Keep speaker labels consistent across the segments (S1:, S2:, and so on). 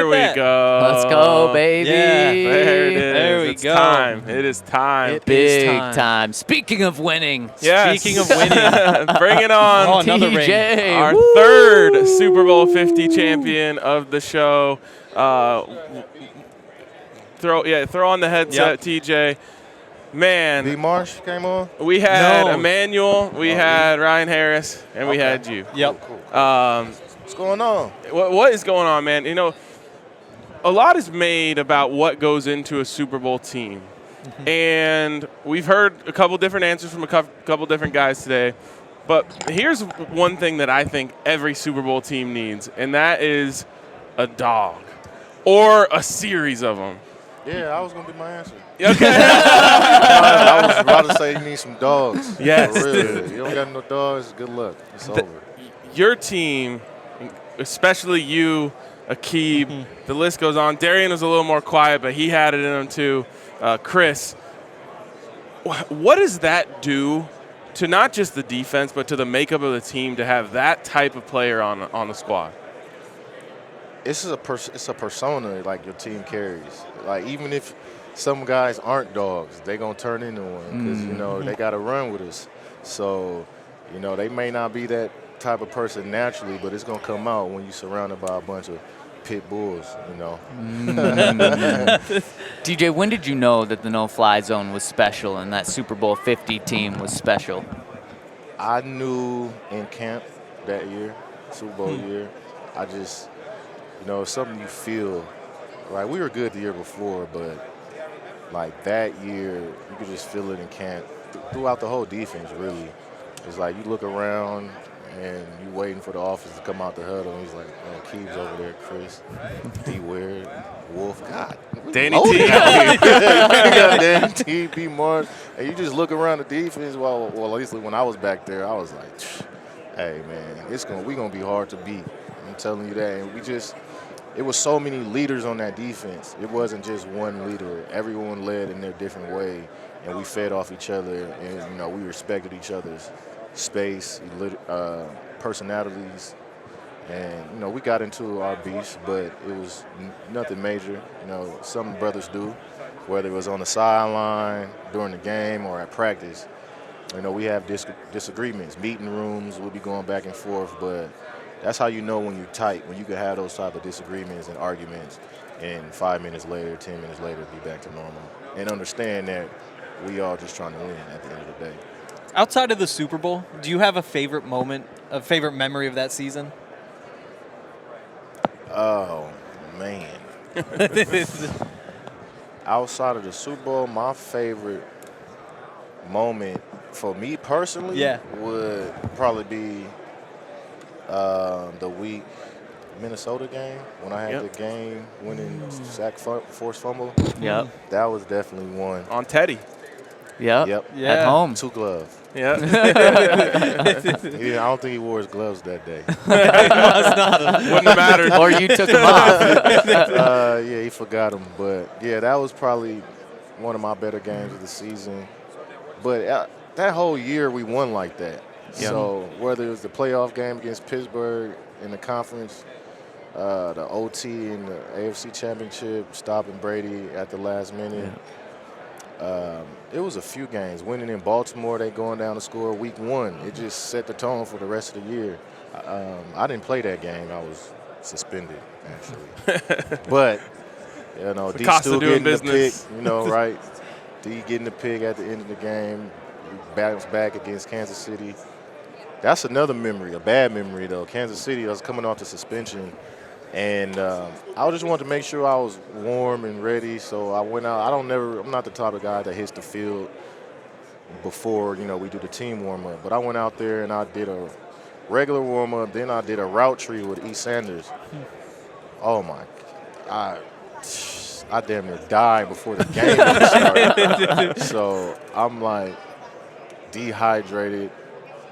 S1: we go.
S2: Let's go, baby.
S1: Yeah, there it is.
S3: There we
S1: it's
S3: go.
S1: Time. It is time.
S2: Big time. Speaking of winning.
S1: Yes.
S3: Speaking of winning.
S1: Bring it on.
S3: Oh, another ring.
S2: TJ.
S1: Our
S2: Woo!
S1: third Super Bowl 50 champion of the show. Throw on the headset, TJ. Man.
S4: B. Marsh came on?
S1: We had
S3: No.
S1: Emmanuel, we had Ryan Harris, and we had you.
S3: Yep.
S4: Cool.
S1: What's
S4: going on?
S1: What is going on, man? You know, a lot is made about what goes into a Super Bowl team. And we've heard a couple different answers from a couple different guys today. But here's one thing that I think every Super Bowl team needs, and that is a dog or a series of them.
S4: Yeah, I was going to be my answer.
S1: Okay.
S4: I was about to say you need some dogs.
S1: Yes,
S4: For real.
S1: dude.
S4: You don't got no dogs, good luck. It's over.
S1: Your team, especially you, Akeem, the list goes on. Darian was a little more quiet, but he had it in him too. Chris, what does that do to not just the defense, but to the makeup of the team to have that type of player on the squad?
S4: It's a persona like your team carries. Like even if some guys aren't dogs, they gonna turn into one because they gotta run with us. So they may not be that type of person naturally, but it's gonna come out when you're surrounded by a bunch of pit bulls.
S2: TJ, when did you know that the no-fly zone was special and that Super Bowl 50 team was special?
S4: I knew in camp that year, Super Bowl year. I just, it's something you feel. Like we were good the year before, but like that year, you could just feel it in camp throughout the whole defense. Really, it's like you look around and you waiting for the offense to come out the huddle. And he's like, "Man, Keeb's over there, Chris, D. Ware, Wolf, God,
S1: Danny T.
S4: Danny T. B. Marsh, and you just look around the defense. Well, at least when I was back there, I was like, "Hey, man, we gonna be hard to beat." I'm telling you that, and it was so many leaders on that defense. It wasn't just one leader. Everyone led in their different way, and we fed off each other, and we respected each other's space, personalities, and we got into our beefs, but it was nothing major. Some brothers do, whether it was on the sideline, during the game, or at practice. We have disagreements, meeting rooms, we'll be going back and forth, but that's how you know when you're tight, when you can have those type of disagreements and arguments, and 5 minutes later, 10 minutes later, be back to normal. And understand that we all just trying to win at the end of the day.
S3: Outside of the Super Bowl, do you have a favorite moment, a favorite memory of that season?
S4: Oh, man. Outside of the Super Bowl, my favorite moment for me personally would probably be the week Minnesota game when I had the game-winning sack forced fumble.
S2: Yep.
S4: That was definitely one.
S1: On Teddy.
S2: Yep. At home.
S4: 2 gloves.
S1: Yeah.
S4: I don't think he wore his gloves that day.
S1: Wouldn't have mattered.
S2: Or you took them off.
S4: Yeah, he forgot them. But, yeah, that was probably one of my better games of the season. But that whole year we won like that. Yep. So whether it was the playoff game against Pittsburgh in the conference, the OT in the AFC Championship, stopping Brady at the last minute. It was a few games. Winning in Baltimore, they going down to score week 1. It just set the tone for the rest of the year. I didn't play that game. I was suspended, actually. But, D still getting
S1: business.
S4: the pick, right? D getting the pick at the end of the game. Bounced back against Kansas City. That's another memory, a bad memory, though. Kansas City, I was coming off the suspension, and I just wanted to make sure I was warm and ready, so I went out. I'm not the type of guy that hits the field before, we do the team warm-up, but I went out there and I did a regular warm-up, then I did a route tree with E. Sanders. Oh, my God. I damn near died before the game started. So I'm like dehydrated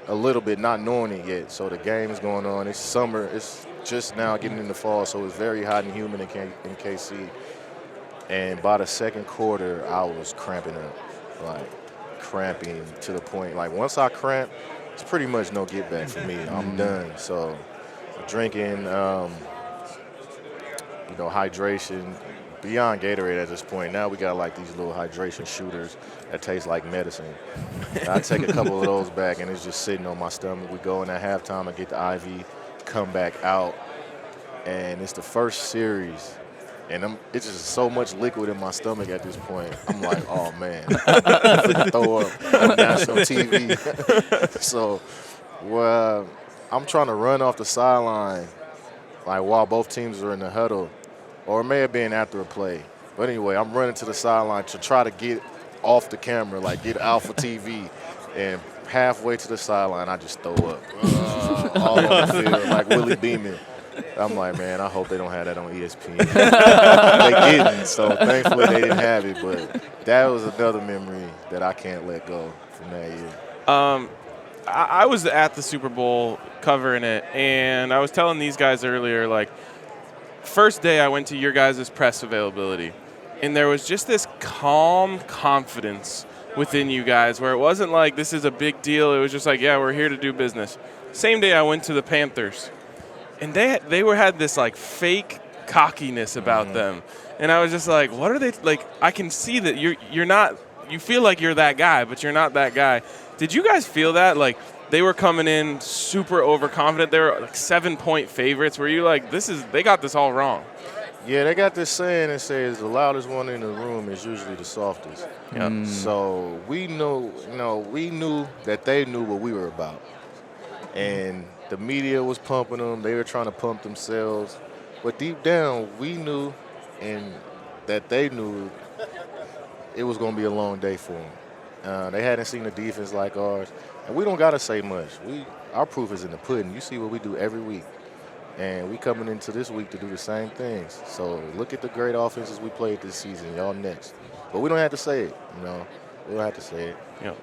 S4: a little bit, not knowing it yet. So the game is going on. It's summer. It's just now getting into fall, so it's very hot and humid in KC. And by the second quarter, I was cramping up, like cramping to the point. Like once I cramp, it's pretty much no get back for me. I'm done. So drinking hydration. Beyond Gatorade at this point, now we got like these little hydration shooters that taste like medicine. I take a couple of those back, and it's just sitting on my stomach. We go in at halftime, I get the IV, come back out, and it's the first series, and it's just so much liquid in my stomach at this point. I'm like, oh man, I'm finna throw up on national TV. So, I'm trying to run off the sideline, like while both teams are in the huddle. Or it may have been after a play. But anyway, I'm running to the sideline to try to get off the camera, like get out for TV. And halfway to the sideline, I just throw up. All on the field, like Willie Beeman. I'm like, man, I hope they don't have that on ESPN. They didn't, so thankfully they didn't have it. But that was another memory that I can't let go from that year.
S1: I was at the Super Bowl covering it, and I was telling these guys earlier, like, first day I went to your guys' press availability, and there was just this calm confidence within you guys where it wasn't like this is a big deal. It was just like, yeah, we're here to do business. Same day I went to the Panthers, and they had this like fake cockiness about them, and I was just like, what are they like? I can see that you're not. You feel like you're that guy, but you're not that guy. Did you guys feel that like? They were coming in super overconfident. They were like 7-point favorites. Were you like, they got this all wrong?
S4: Yeah, they got this saying that says the loudest one in the room is usually the softest.
S1: Yep.
S4: So we knew that they knew what we were about. And the media was pumping them. They were trying to pump themselves. But deep down, we knew and that they knew it was going to be a long day for them. They hadn't seen a defense like ours. And we don't got to say much. Our proof is in the pudding. You see what we do every week. And we coming into this week to do the same things. So look at the great offenses we played this season. Y'all next. But we don't have to say it, We don't have to say it.
S1: Yeah.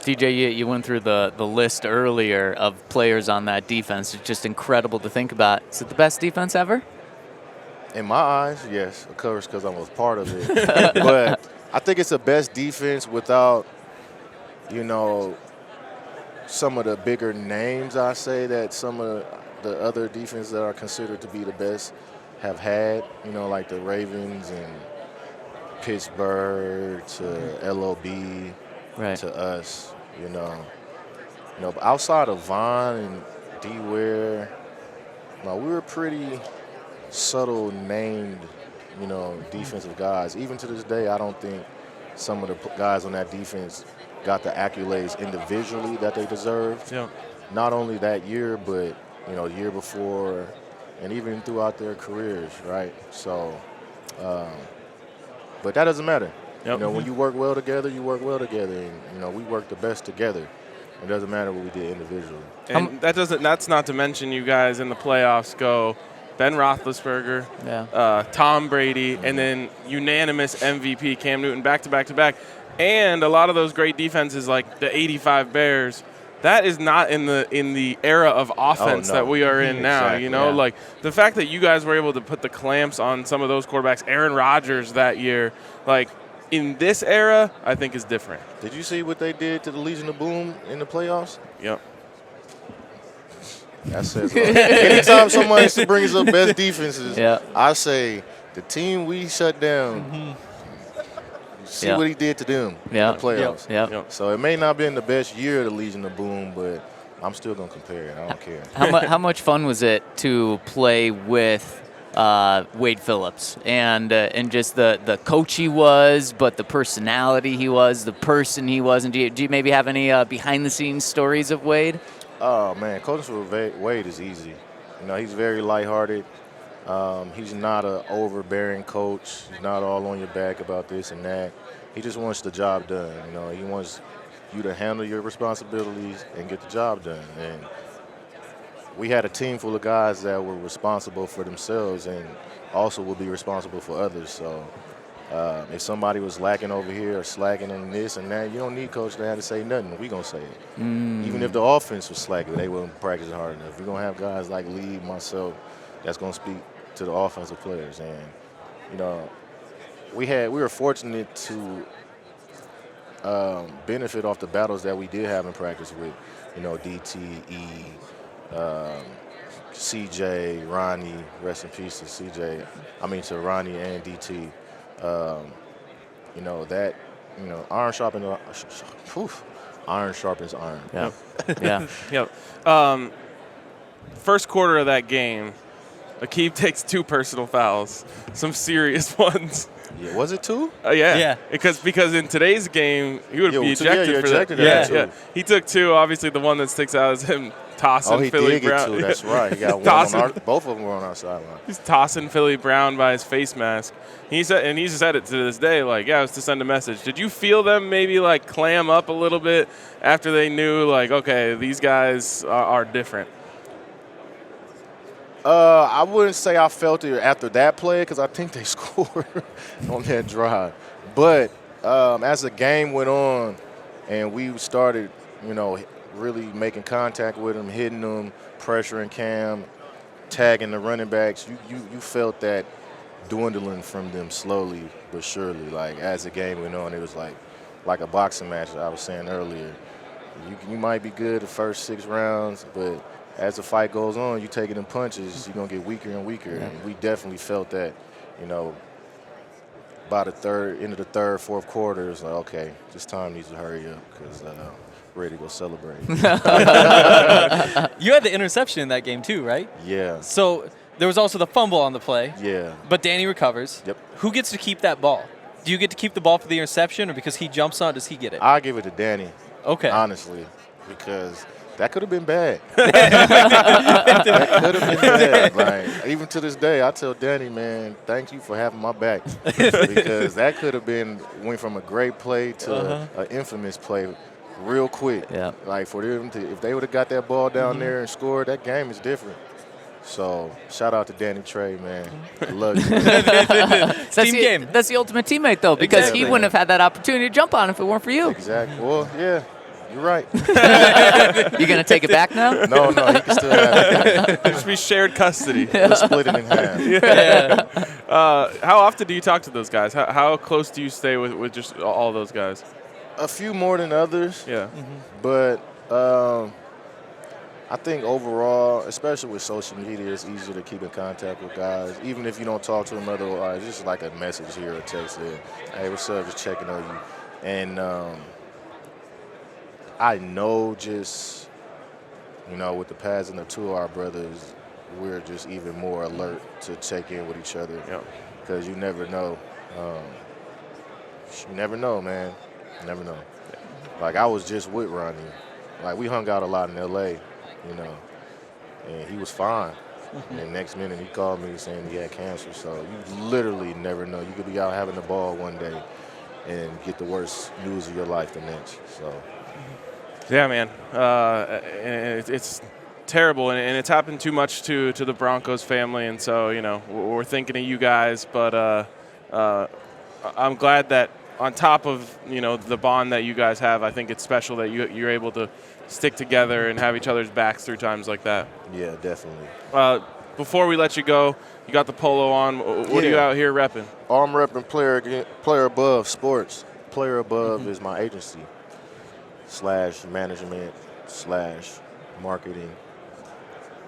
S2: DJ, you went through the list earlier of players on that defense. It's just incredible to think about. Is it the best defense ever?
S4: In my eyes, yes. Of course, because I was part of it. But I think it's the best defense without, some of the bigger names, I say, that some of the other defenses that are considered to be the best have had, like the Ravens and Pittsburgh to LOB to us, But outside of Vaughn and D. Ware, we were pretty subtle named, defensive guys. Even to this day, I don't think some of the guys on that defense got the accolades individually that they deserved.
S1: Yeah.
S4: Not only that year, but the year before, and even throughout their careers, right? So, but that doesn't matter.
S1: Yep.
S4: When you work well together, you work well together, and we work the best together. It doesn't matter what we did individually.
S1: And that's not to mention you guys in the playoffs go Ben Roethlisberger, Tom Brady, and then unanimous MVP Cam Newton back to back to back. And a lot of those great defenses like the 85 Bears, that is not in the era of offense that we are in now.
S4: Exactly,
S1: Like the fact that you guys were able to put the clamps on some of those quarterbacks, Aaron Rodgers that year, like in this era, I think is different.
S4: Did you see what they did to the Legion of Boom in the playoffs?
S1: Yep.
S4: That says a lot. Anytime somebody brings up best defenses,
S2: Yeah.
S4: I say the team we shut down. See what he did to them in the playoffs.
S2: Yep.
S4: So it may not have been the best year of the Legion of Boom, but I'm still going to compare it. I don't care.
S2: How much fun was it to play with Wade Phillips and just the coach he was, but the personality he was, the person he was? And do you maybe have any behind-the-scenes stories of Wade?
S4: Oh, man, coaching with Wade is easy. He's very lighthearted. He's not an overbearing coach. He's not all on your back about this and that. He just wants the job done. He wants you to handle your responsibilities and get the job done. And we had a team full of guys that were responsible for themselves and also will be responsible for others. So if somebody was lacking over here or slacking in this and that, you don't need coach to have to say nothing. We're going to say it. Even if the offense was slacking, they weren't practicing hard enough. We're going to have guys like Lee, myself, that's going to speak to the offensive players. And, we were fortunate to benefit off the battles that we did have in practice with, DT, CJ, Ronnie, rest in peace to CJ. To Ronnie and DT. Iron sharpens iron.
S2: Yeah. Yeah.
S1: Yep. First quarter of that game, Akeem takes 2 personal fouls, some serious ones.
S4: Yeah, was it 2?
S1: Yeah. Because in today's game, he would be ejected for that.
S4: Yeah.
S1: He took 2. Obviously, the one that sticks out is him tossing Philly Brown.
S4: He did get 2. That's right. He got one both of them were on our sideline.
S1: He's tossing Philly Brown by his face mask. He's said it to this day, like, it was to send a message. Did you feel them maybe, like, clam up a little bit after they knew, like, okay, these guys are different?
S4: I wouldn't say I felt it after that play because I think they scored on that drive. But as the game went on and we started, really making contact with them, hitting them, pressuring Cam, tagging the running backs, you felt that dwindling from them slowly but surely. Like, as the game went on, it was like a boxing match I was saying earlier. You might be good the first 6 rounds, but as the fight goes on, you taking them punches, you're going to get weaker and weaker. Yeah. And we definitely felt that, by the end of the third, fourth quarter, it's like, okay, this time needs to hurry up because we're ready to go celebrate.
S3: You had the interception in that game too, right?
S4: Yeah.
S3: So there was also the fumble on the play.
S4: Yeah.
S3: But Danny recovers.
S4: Yep.
S3: Who gets to keep that ball? Do you get to keep the ball for the interception, or because he jumps on, does he get it?
S4: I give it to Danny.
S3: Okay.
S4: Honestly, because that could have been bad. That could have been bad. Like, even to this day, I tell Danny, man, thank you for having my back, because that could have went from a great play to an infamous play real quick.
S2: Yeah.
S4: Like, for them if they would have got that ball down there and scored, that game is different. So, shout out to Danny Trey, man. I love you.
S3: Team game.
S2: That's the ultimate teammate, though, because
S3: Exactly.
S2: he wouldn't have had that opportunity to jump on if it weren't for you.
S4: Exactly. Well, yeah, you're right.
S2: You going to take it back now?
S4: No, you can still have it.
S1: There should be shared custody.
S4: We'll split it in half.
S3: Yeah.
S1: How often do you talk to those guys? How close do you stay with just all those guys?
S4: A few more than others.
S1: Yeah.
S4: But I think overall, especially with social media, it's easier to keep in contact with guys. Even if you don't talk to them otherwise, just like a message here or text there. Hey, what's up? Just checking on you. And I know just, with the passing of 2 of our brothers, we're just even more alert to check in with each other. Because you never know. You never know, man. You never know. Like, I was just with Ronnie. Like, we hung out a lot in L.A., and he was fine. And the next minute he called me saying he had cancer. So you literally never know. You could be out having the ball one day and get the worst news of your life the next. So.
S1: Yeah, man. It's terrible, and it's happened too much to the Broncos family, and so, we're thinking of you guys. But I'm glad that on top of, the bond that you guys have, I think it's special that you're able to stick together and have each other's backs through times like that.
S4: Yeah, definitely.
S1: Before we let you go, you got the polo on. What are you out here repping?
S4: I'm repping Player Above Sports. Player Above is my agency / management / marketing.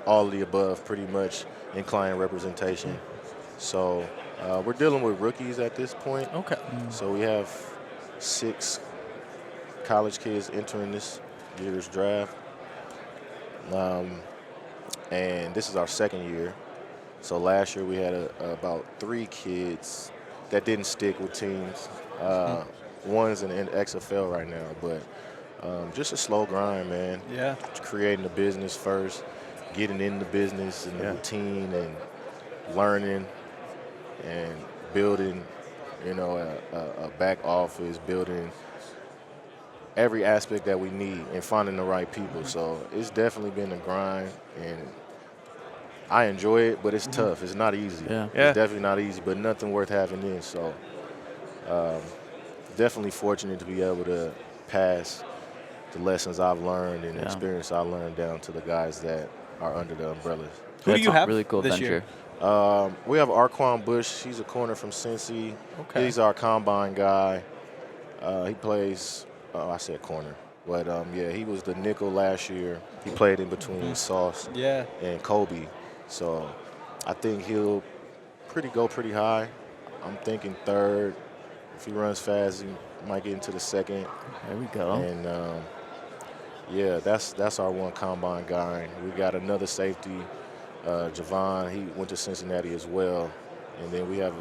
S4: All of the above, pretty much, in client representation. So we're dealing with rookies at this point.
S3: Okay.
S4: So we have 6 college kids entering this year's draft. And this is our second year. So last year we had about 3 kids that didn't stick with teams. One's in the XFL right now, but just a slow grind, man.
S3: Yeah.
S4: Creating the business first, getting in the business and the routine and learning and building, a back office, building every aspect that we need and finding the right people. So it's definitely been a grind, and I enjoy it, but it's tough. It's not easy.
S2: Yeah.
S4: It's definitely not easy, but nothing worth having in. So definitely fortunate to be able to pass the lessons I've learned and the experience I learned down to the guys that are under the umbrellas.
S3: Who do you have
S2: really cool
S3: this
S2: venture.
S3: year?
S4: We have Arquan Bush. He's a corner from Cincy.
S3: Okay.
S4: He's our combine guy. He plays, I said corner, but he was the nickel last year. He played in between Sauce
S3: Yeah.
S4: and Kobe. So I think he'll go pretty high. I'm thinking third. If he runs fast, he might get into the second.
S2: There we go.
S4: And yeah, that's our one combine guy. We got another safety, Javon. He went to Cincinnati as well. And then we have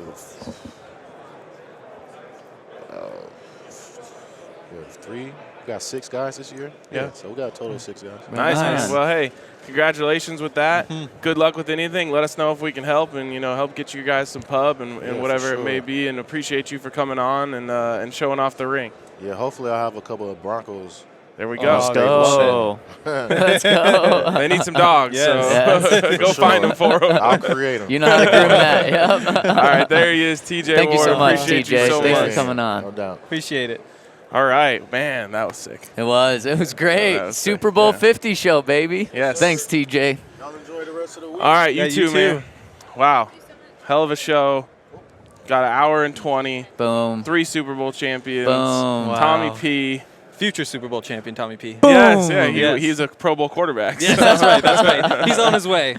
S4: three. We got 6 guys this year.
S1: Yeah.
S4: So we got a total of 6 guys.
S1: Nice,
S2: Nice.
S1: man. Well, hey, congratulations with that. Good luck with anything. Let us know if we can help and, help get you guys some pub and
S4: Yeah,
S1: whatever
S4: for
S1: it may
S4: sure.
S1: be, and appreciate you for coming on and showing off the ring.
S4: Yeah, hopefully I'll have a couple of Broncos.
S1: There we go.
S2: Let's go. Let's go.
S1: They need some dogs,
S3: Yes.
S1: so
S2: Yes.
S1: go
S4: For
S1: find
S4: sure.
S1: them for them.
S4: I'll create them.
S2: You know how to groom that. Yep.
S1: All right, there he is, TJ
S2: Thank you
S1: Ward.
S2: so much,
S1: Appreciate
S2: TJ.
S1: you so
S2: Thanks
S1: much.
S2: for coming on.
S4: No doubt.
S3: Appreciate it.
S1: All right, man, that was sick.
S2: It was great.
S1: That was sick,
S2: Super Bowl
S1: yeah.
S2: 50 show, baby.
S1: Yes.
S2: Thanks, TJ.
S4: Y'all enjoy the rest of the week.
S1: All right,
S3: Yeah,
S1: you
S3: you
S1: too, man.
S3: too.
S1: Wow, hell of a show. Got an hour and 20.
S2: Boom.
S1: 3 Super Bowl champions.
S2: Boom.
S1: Tommy
S3: Wow.
S1: P.
S3: Future Super Bowl champion Tommy P.
S1: Yes, yeah,
S3: Yes.
S1: he's a Pro Bowl quarterback.
S3: Yes, that's right. That's right. He's on his way.